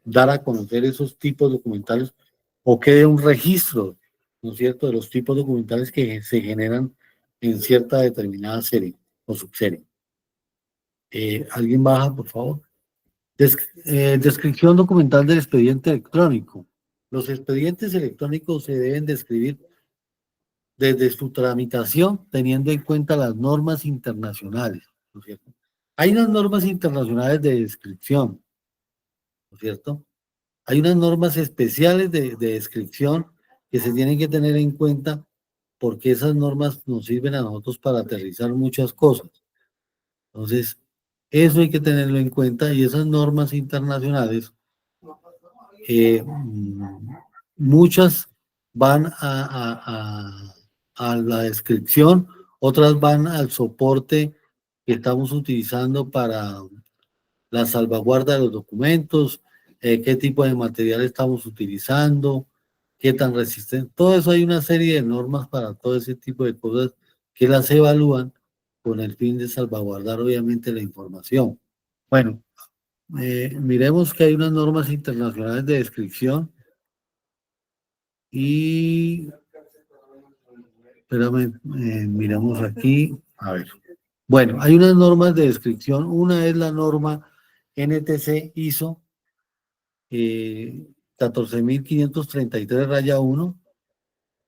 dar a conocer esos tipos documentales o quede un registro, ¿no es cierto?, de los tipos documentales que se generan en cierta determinada serie o subserie. ¿Alguien baja, por favor? Descripción documental del expediente electrónico. Los expedientes electrónicos se deben describir desde su tramitación teniendo en cuenta las normas internacionales, ¿no es cierto? Hay unas normas internacionales de descripción, ¿no es cierto? Hay unas normas especiales de descripción que se tienen que tener en cuenta porque esas normas nos sirven a nosotros para aterrizar muchas cosas. Entonces, eso hay que tenerlo en cuenta y esas normas internacionales, muchas van a la descripción, otras van al soporte que estamos utilizando para la salvaguarda de los documentos, qué tipo de material estamos utilizando, qué tan resistente. Todo eso hay una serie de normas para todo ese tipo de cosas que las evalúan con el fin de salvaguardar obviamente la información. Bueno, miremos que hay unas normas internacionales de descripción y espérame, miramos aquí, a ver. Bueno, hay unas normas de descripción. Una es la norma NTC ISO 14.533-1,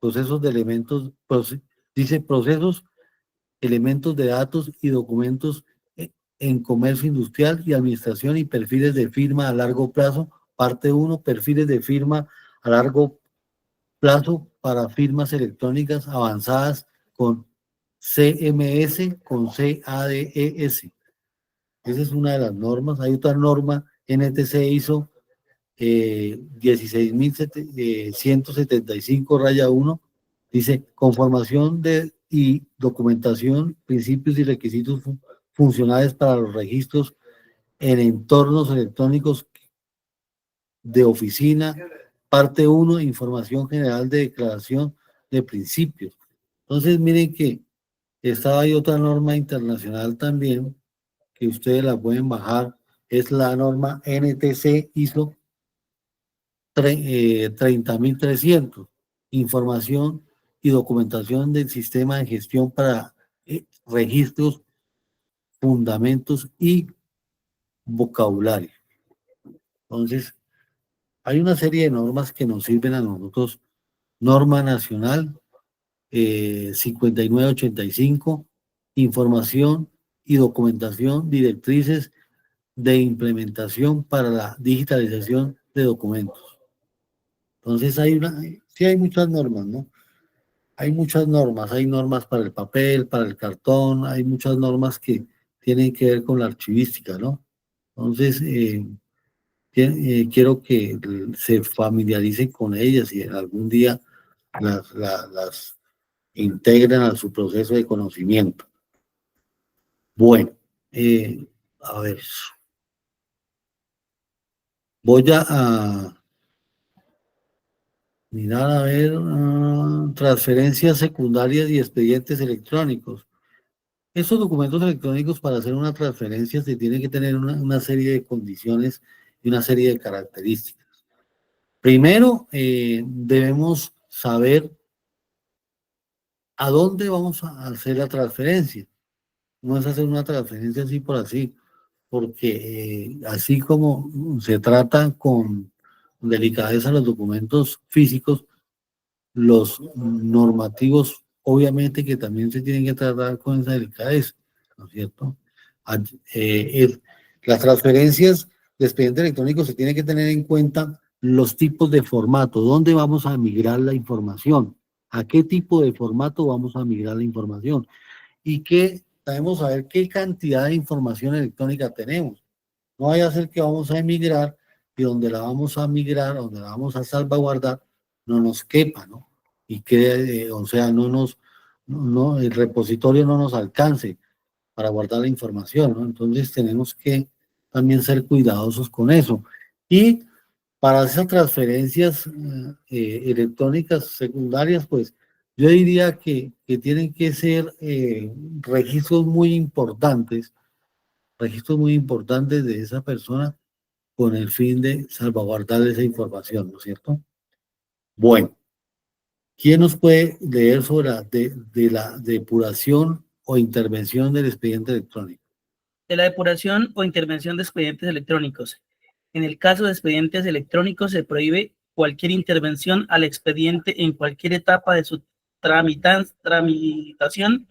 procesos de elementos, dice procesos, elementos de datos y documentos en comercio industrial y administración y perfiles de firma a largo plazo. Parte 1, perfiles de firma a largo plazo para firmas electrónicas avanzadas con CMS, con CADES. Esa es una de las normas. Hay otra norma, NTC ISO 16.175-1, dice conformación y documentación, principios y requisitos funcionales para los registros en entornos electrónicos de oficina. Parte 1, información general de declaración de principios. Entonces, miren que estaba ahí otra norma internacional también, que ustedes la pueden bajar, es la norma NTC ISO 30.300, información y documentación del sistema de gestión para registros, fundamentos y vocabulario. Entonces, hay una serie de normas que nos sirven a nosotros. Norma nacional 5985, información y documentación, directrices de implementación para la digitalización de documentos. Entonces sí hay muchas normas, ¿no? Hay muchas normas, hay normas para el papel, para el cartón, hay muchas normas que tienen que ver con la archivística, ¿no? Entonces, quiero que se familiaricen con ellas y algún día las integren a su proceso de conocimiento. Bueno, a ver. Voy a mirar a ver transferencias secundarias y expedientes electrónicos. Esos documentos electrónicos, para hacer una transferencia, se tiene que tener una serie de condiciones y una serie de características. Primero, debemos saber a dónde vamos a hacer la transferencia. No es hacer una transferencia así por así, porque así como se tratan con delicadeza los documentos físicos, los normativos obviamente que también se tienen que tratar con esa delicadeza, ¿no es cierto? Las transferencias el expediente electrónico se tiene que tener en cuenta los tipos de formato, dónde vamos a migrar la información, a qué tipo de formato vamos a migrar la información y que debemos saber qué cantidad de información electrónica tenemos. No vaya a ser que vamos a emigrar y donde la vamos a migrar, donde la vamos a salvaguardar, no nos quepa, ¿no? Y que, o sea, el repositorio no nos alcance para guardar la información, ¿no? Entonces tenemos que también ser cuidadosos con eso. Y para esas transferencias electrónicas secundarias, pues yo diría que tienen que ser registros muy importantes de esa persona con el fin de salvaguardar esa información, ¿no es cierto? Bueno, ¿quién nos puede leer sobre la depuración o intervención del expediente electrónico? De la depuración o intervención de expedientes electrónicos. En el caso de expedientes electrónicos se prohíbe cualquier intervención al expediente en cualquier etapa de su tramitación,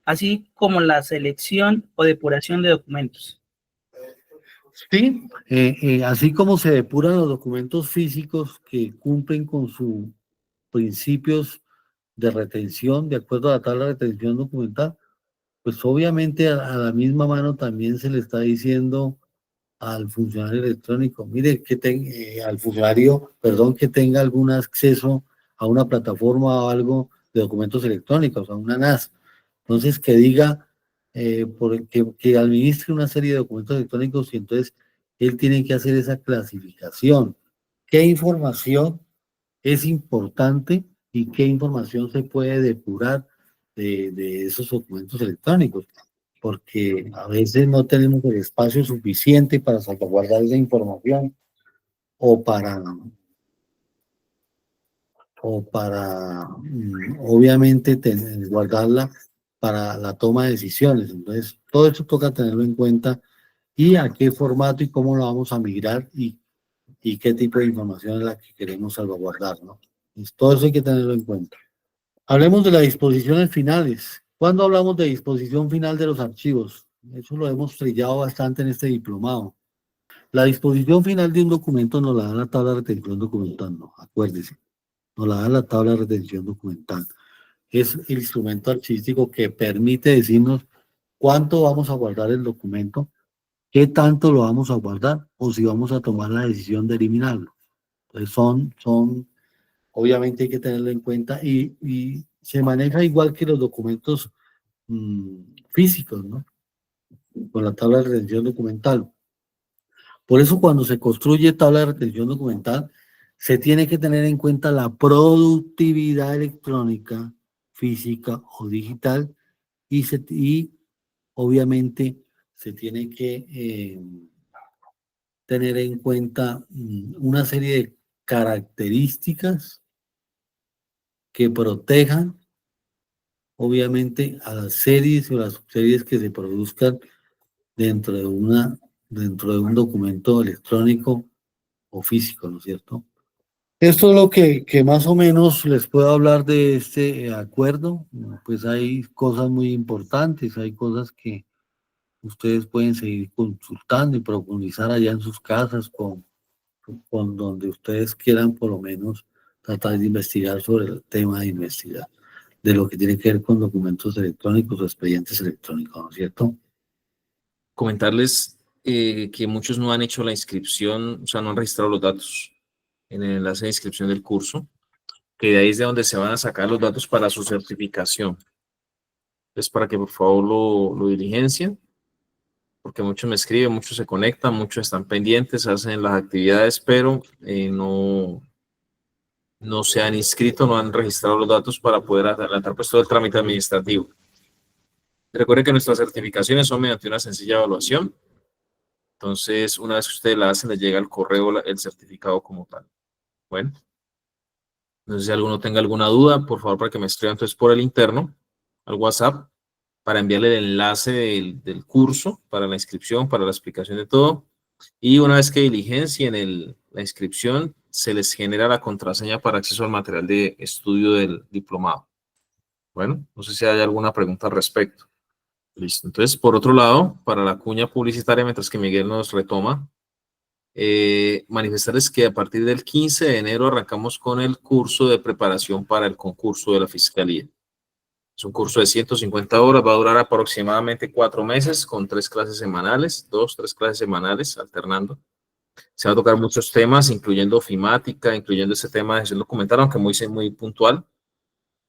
así como la selección o depuración de documentos. Sí, así como se depuran los documentos físicos que cumplen con sus principios de retención, de acuerdo a la tabla de retención documental, pues obviamente a la misma mano también se le está diciendo al funcionario electrónico, mire, al funcionario, perdón, que tenga algún acceso a una plataforma o algo de documentos electrónicos, a una NAS. Entonces, que diga, que administre una serie de documentos electrónicos y entonces él tiene que hacer esa clasificación. ¿Qué información es importante y qué información se puede depurar de esos documentos electrónicos? Porque a veces no tenemos el espacio suficiente para salvaguardar esa información o para obviamente guardarla para la toma de decisiones. Entonces, todo eso toca tenerlo en cuenta y a qué formato y cómo lo vamos a migrar y qué tipo de información es la que queremos salvaguardar, ¿no? Entonces, todo eso hay que tenerlo en cuenta. Hablemos de las disposiciones finales. ¿Cuándo hablamos de disposición final de los archivos? Eso lo hemos trillado bastante en este diplomado. La disposición final de un documento nos la da la tabla de retención documental, no, acuérdese, nos la da la tabla de retención documental. Es el instrumento archivístico que permite decirnos cuánto vamos a guardar el documento, qué tanto lo vamos a guardar o si vamos a tomar la decisión de eliminarlo. Entonces obviamente hay que tenerlo en cuenta y se maneja igual que los documentos físicos, ¿no? Con la tabla de retención documental. Por eso cuando se construye tabla de retención documental, se tiene que tener en cuenta la productividad electrónica, física o digital y obviamente se tiene que tener en cuenta una serie de características que protejan obviamente a las series o las subseries que se produzcan dentro de un documento electrónico o físico, ¿no es cierto? Esto es lo que más o menos les puedo hablar de este acuerdo. Pues hay cosas muy importantes, hay cosas que ustedes pueden seguir consultando y profundizar allá en sus casas con donde ustedes quieran por lo menos tratar de investigar sobre el tema de investigar, de lo que tiene que ver con documentos electrónicos o expedientes electrónicos, ¿no es cierto? Comentarles que muchos no han hecho la inscripción, o sea, no han registrado los datos en el enlace de inscripción del curso, que de ahí es de donde se van a sacar los datos para su certificación. Es para que por favor lo diligencien, porque muchos me escriben, muchos se conectan, muchos están pendientes, hacen las actividades, pero no se han inscrito, no han registrado los datos para poder adelantar pues todo el trámite administrativo. Recuerden que nuestras certificaciones son mediante una sencilla evaluación. Entonces, una vez que ustedes la hacen, les llega al correo el certificado como tal. Bueno, no sé si alguno tenga alguna duda, por favor, para que me escriban entonces por el interno, al WhatsApp, para enviarle el enlace del curso, para la inscripción, para la explicación de todo. Y una vez que diligencien la inscripción, se les genera la contraseña para acceso al material de estudio del diplomado. Bueno, no sé si hay alguna pregunta al respecto. Listo. Entonces, por otro lado, para la cuña publicitaria, mientras que Miguel nos retoma, Manifestarles que a partir del 15 de enero arrancamos con el curso de preparación para el concurso de la Fiscalía. Es un curso de 150 horas, va a durar aproximadamente 4 meses con 3 clases semanales, 3 clases semanales alternando. Se va a tocar muchos temas, incluyendo ofimática, incluyendo ese tema de gestión documental, aunque muy puntual,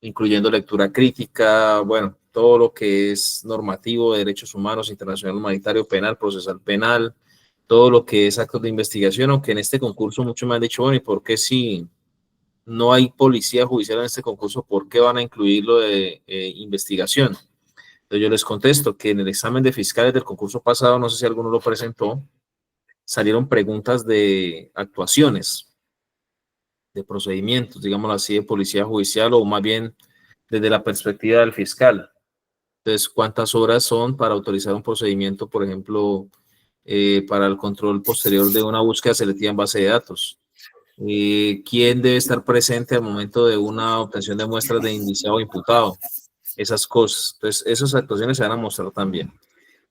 incluyendo lectura crítica, bueno, todo lo que es normativo de derechos humanos, internacional humanitario, penal, procesal penal, todo lo que es actos de investigación, aunque en este concurso muchos me han dicho, bueno, ¿y por qué si no hay policía judicial en este concurso, por qué van a incluir lo de investigación? Entonces yo les contesto que en el examen de fiscales del concurso pasado, no sé si alguno lo presentó, salieron preguntas de actuaciones, de procedimientos, digámoslo así, de policía judicial o más bien desde la perspectiva del fiscal. Entonces, ¿cuántas horas son para autorizar un procedimiento, por ejemplo, para el control posterior de una búsqueda selectiva en base de datos? ¿Quién debe estar presente al momento de una obtención de muestras de indiciado o imputado? Esas cosas. Entonces, esas actuaciones se van a mostrar también.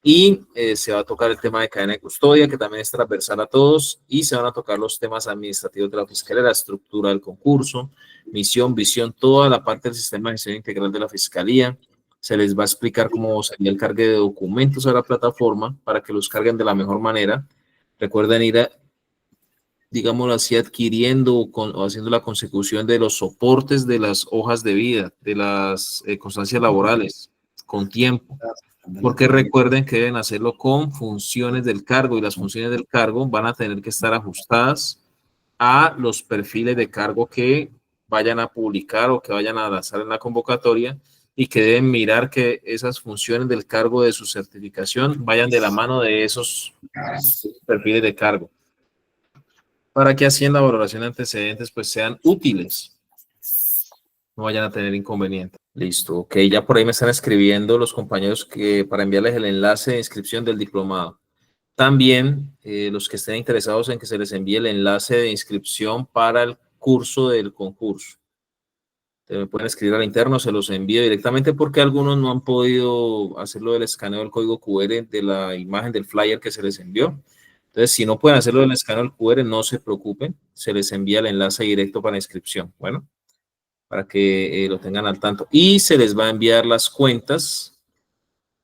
Y se va a tocar el tema de cadena de custodia, que también es transversal a todos, y se van a tocar los temas administrativos de la Fiscalía, la estructura del concurso, misión, visión, toda la parte del sistema de gestión integral de la Fiscalía. Se les va a explicar cómo sería el cargue de documentos a la plataforma para que los carguen de la mejor manera. Recuerden ir, digámoslo así, adquiriendo o haciendo la consecución de los soportes de las hojas de vida, de las constancias laborales, con tiempo. Porque recuerden que deben hacerlo con funciones del cargo y las funciones del cargo van a tener que estar ajustadas a los perfiles de cargo que vayan a publicar o que vayan a lanzar en la convocatoria y que deben mirar que esas funciones del cargo de su certificación vayan de la mano de esos perfiles de cargo para que así en la valoración de antecedentes pues sean útiles, no vayan a tener inconvenientes. Listo, ok, ya por ahí me están escribiendo los compañeros que para enviarles el enlace de inscripción del diplomado. También los que estén interesados en que se les envíe el enlace de inscripción para el curso del concurso. Me pueden escribir al interno, se los envío directamente porque algunos no han podido hacerlo del escaneo del código QR de la imagen del flyer que se les envió. Entonces, si no pueden hacerlo del escaneo del QR, no se preocupen, se les envía el enlace directo para inscripción. Bueno, para que lo tengan al tanto. Y se les va a enviar las cuentas.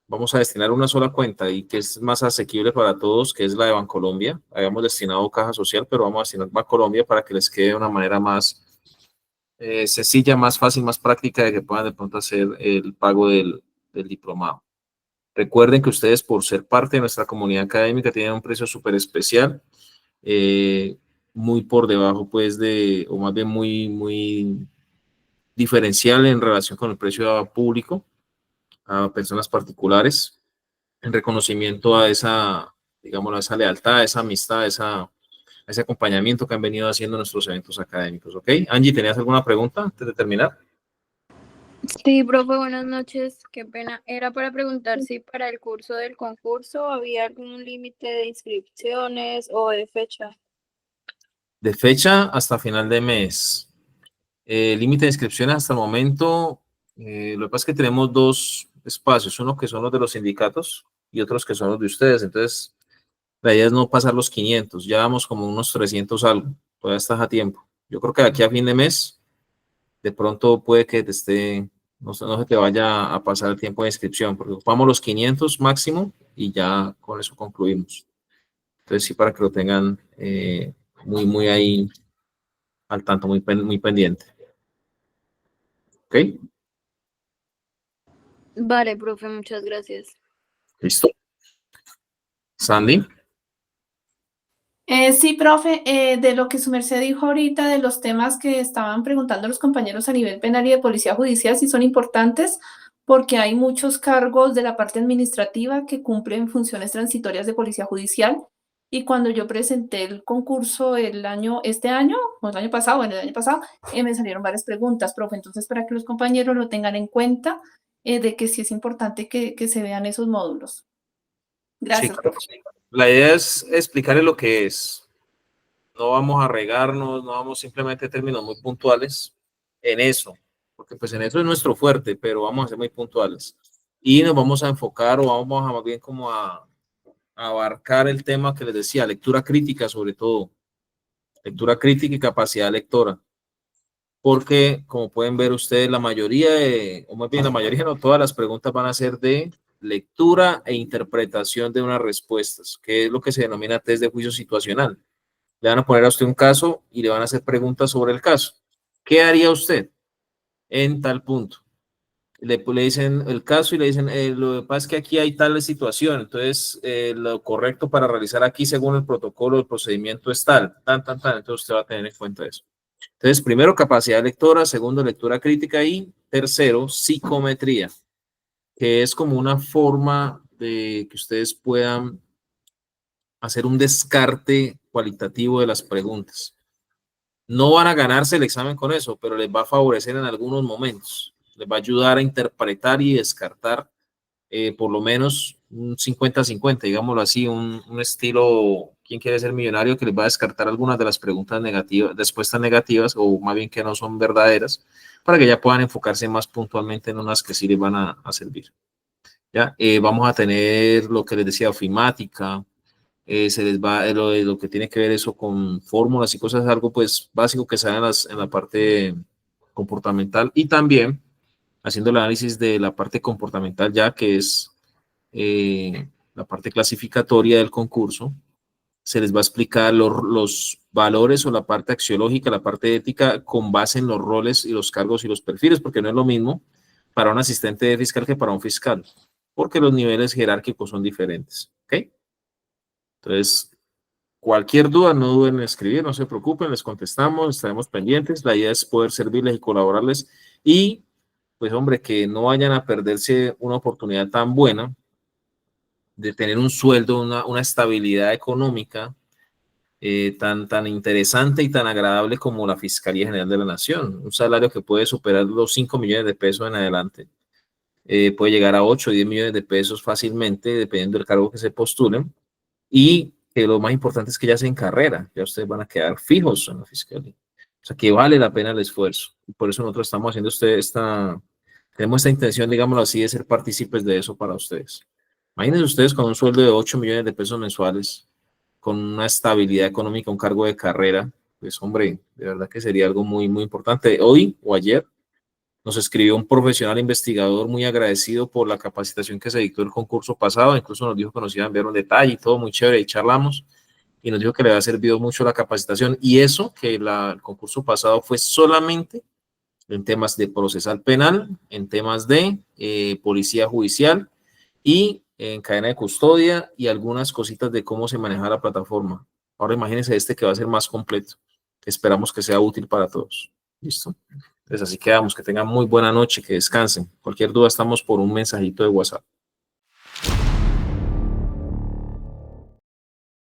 Vamos a destinar una sola cuenta y que es más asequible para todos, que es la de Bancolombia. Habíamos destinado Caja Social, pero vamos a destinar Bancolombia para que les quede de una manera más sencilla, más fácil, más práctica de que puedan de pronto hacer el pago del diplomado. Recuerden que ustedes, por ser parte de nuestra comunidad académica, tienen un precio súper especial, muy por debajo, pues, o más bien muy diferencial en relación con el precio público a personas particulares, en reconocimiento a esa, digámoslo, a esa lealtad, a esa amistad, a ese acompañamiento que han venido haciendo nuestros eventos académicos, ¿ok? Angie, ¿tenías alguna pregunta antes de terminar? Sí, profe, buenas noches. Qué pena. Era para preguntar si para el curso del concurso había algún límite de inscripciones o de fecha. De fecha hasta final de mes. Límite de inscripciones hasta el momento, lo que pasa es que tenemos 2 espacios, uno que son los de los sindicatos y otros que son los de ustedes, entonces la idea es no pasar los 500, ya vamos como unos 300 algo, todavía estás a tiempo. Yo creo que de aquí a fin de mes, de pronto puede que no se te vaya a pasar el tiempo de inscripción, porque ocupamos los 500 máximo y ya con eso concluimos. Entonces sí, para que lo tengan muy ahí al tanto, muy pendiente. ¿Ok? Vale, profe, muchas gracias. ¿Listo? Sandy. Sí, profe, de lo que su merced dijo ahorita, de los temas que estaban preguntando los compañeros a nivel penal y de policía judicial, sí son importantes porque hay muchos cargos de la parte administrativa que cumplen funciones transitorias de policía judicial. Y cuando yo presenté el concurso este año, o el año pasado, me salieron varias preguntas, profe. Entonces, para que los compañeros lo tengan en cuenta, de que sí es importante que se vean esos módulos. Gracias, Sí, profe. la idea es explicarles lo que es. No vamos a regarnos, no vamos simplemente a términos muy puntuales en eso, porque pues en eso es nuestro fuerte, pero vamos a ser muy puntuales. Y nos vamos a enfocar o vamos a más bien como a abarcar el tema que les decía, lectura crítica sobre todo, lectura crítica y capacidad lectora, porque como pueden ver ustedes, la mayoría, o más bien la mayoría, no todas las preguntas van a ser de lectura e interpretación de unas respuestas, que es lo que se denomina test de juicio situacional. Le van a poner a usted un caso y le van a hacer preguntas sobre el caso. ¿Qué haría usted en tal punto? Le dicen el caso y le dicen, lo que pasa es que aquí hay tal situación, entonces lo correcto para realizar aquí según el protocolo, el procedimiento es tal, entonces usted va a tener en cuenta eso. Entonces, primero, capacidad lectora, segundo, lectura crítica y tercero, psicometría, que es como una forma de que ustedes puedan hacer un descarte cualitativo de las preguntas. No van a ganarse el examen con eso, pero les va a favorecer en algunos momentos. Les va a ayudar a interpretar y descartar por lo menos un 50-50, digámoslo así, un estilo ¿quién quiere ser millonario? Que les va a descartar algunas de las preguntas negativas, respuestas negativas, o más bien que no son verdaderas, para que ya puedan enfocarse más puntualmente en unas que sí les van a servir. ¿Ya? Vamos a tener lo que les decía, ofimática, se les va lo que tiene que ver eso con fórmulas y cosas, algo pues básico que se da en la parte comportamental, y también haciendo el análisis de la parte comportamental, ya que es la parte clasificatoria del concurso. Se les va a explicar los valores o la parte axiológica, la parte ética, con base en los roles y los cargos y los perfiles, porque no es lo mismo para un asistente fiscal que para un fiscal, porque los niveles jerárquicos son diferentes. ¿Ok? Entonces, cualquier duda, no duden en escribir, no se preocupen, les contestamos, estaremos pendientes. La idea es poder servirles y colaborarles, y pues hombre, que no vayan a perderse una oportunidad tan buena de tener un sueldo, una estabilidad económica tan interesante y tan agradable como la Fiscalía General de la Nación. Un salario que puede superar los 5 millones de pesos en adelante. Puede llegar a 8 o 10 millones de pesos fácilmente, dependiendo del cargo que se postulen. Y lo más importante es que ya se en carrera, ya ustedes van a quedar fijos en la Fiscalía. O sea, que vale la pena el esfuerzo. Y por eso nosotros estamos haciendo tenemos esta intención, digámoslo así, de ser partícipes de eso para ustedes. Imagínense ustedes con un sueldo de 8 millones de pesos mensuales, con una estabilidad económica, un cargo de carrera, pues hombre, de verdad que sería algo muy, muy importante. Hoy o ayer nos escribió un profesional investigador muy agradecido por la capacitación que se dictó el concurso pasado, incluso nos dijo que nos iba a enviar un detalle y todo muy chévere, y charlamos, y nos dijo que le había servido mucho la capacitación, y eso, que el concurso pasado fue solamente en temas de procesal penal, en temas de policía judicial y en cadena de custodia y algunas cositas de cómo se maneja la plataforma. Ahora imagínense que va a ser más completo. Esperamos que sea útil para todos. ¿Listo? Entonces así quedamos. Que tengan muy buena noche, que descansen. Cualquier duda estamos por un mensajito de WhatsApp.